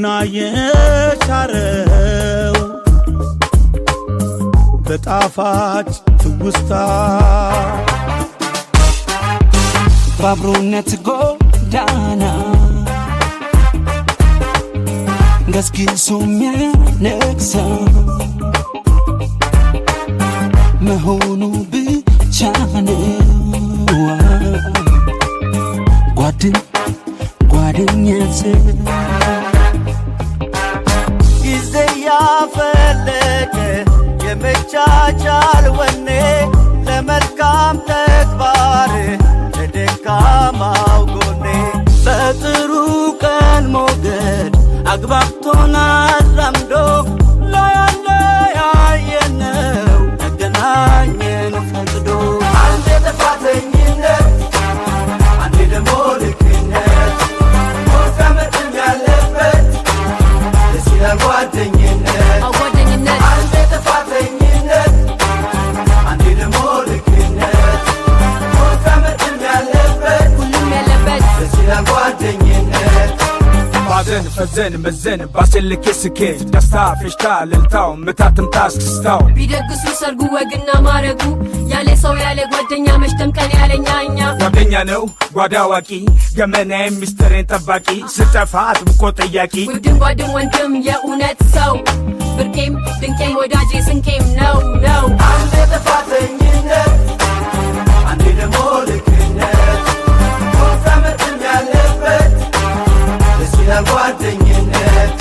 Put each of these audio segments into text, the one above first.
ልቦና የሻረው በጣፋጭ ትውስታ ባብሮነት ጎዳና ገስግሶ የሚያነግሰው መሆኑ ብቻ ነው። ጓደኛት ጊዜ ያፈለቀ የመቻቻል ወኔ ለመልካም ተግባር ለደካማው ጎኔ በጥሩ ቀን ሞገድ አግባብቶን አራምዶ ለያየነው ያገናኘን ፈቅዶ አንዴ ጥፋተኝነት አንዴ ደሞ ልክነት ሞት መጥም ያለበት ደስ ይላል ጓደኝነት አንዴ ጥፋተኝነት አንዴ ደሞ ልክነት ሞት መጥም ያለበት ሁሉም ያለበት ደስ ይላል ጓደኝነት ባዘን ፈዘን መዘን ባስልክ ስኬት ደስታ ፌሽታ ልልታው ምታትም ታስክስታው ቢደግሱ ሰርጉ ወግና ማረጉ ያለ ሰው ያለ ጓደኛ መሽተም ቀን ያለኛኛ ጓደኛ ነው ጓዳ አዋቂ ገመናዬም ሚስጥሬን ጠባቂ ስጠፋ አጥብቆ ጠያቂ ውድም ጓድም ወንድም የእውነት ሰው ብርቄም ድንቄም ወዳጄ ስንቄም ነው አንዴ ጥፋተኝነት አንዴ ደሞ ልክነት ሞት መጥም ያለበት ደስ ይላል ጓደኝነት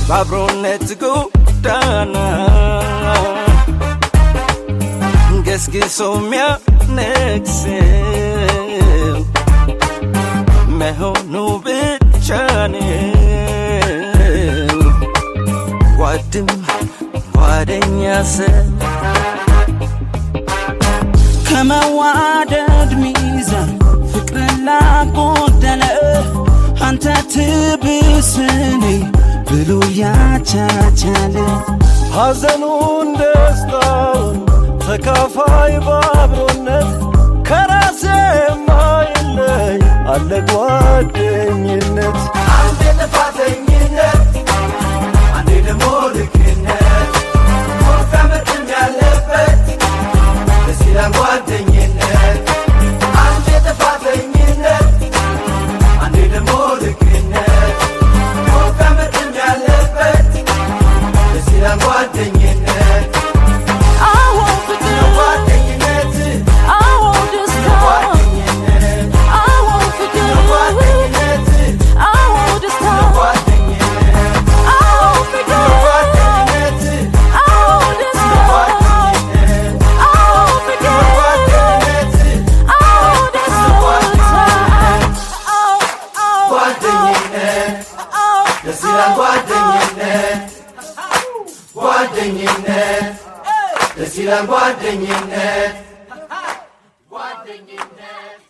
ባብሮነት ጎዳና ገስግሶ የሚያነግሰው መሆኑ ብቻ ነው። ጓደኛ ሰው ከመዋደድ ሚዛን ፍቅርን ላጎደለ አንተ ትብስኔ ብሎ ያቻቻለ ሐዘኑን ደስታውን ተካፋይ ባብሮነት ከራሴ የማይለይ አለ ጓደኝነት አንዴ ጥፋተኝነት አንዴ ደሞ ልክነት ሞት መጥም ያለበት ደስ ይላል ጓደኝነት አንዴ ጥፋተኝነት አንዴ ደሞ ልክነት ሞት መጥም ያለበት ደስ ይላል ጓደኝነት ጓደኝነት ደስ ይላል ጓደኝነት ጓደኝነት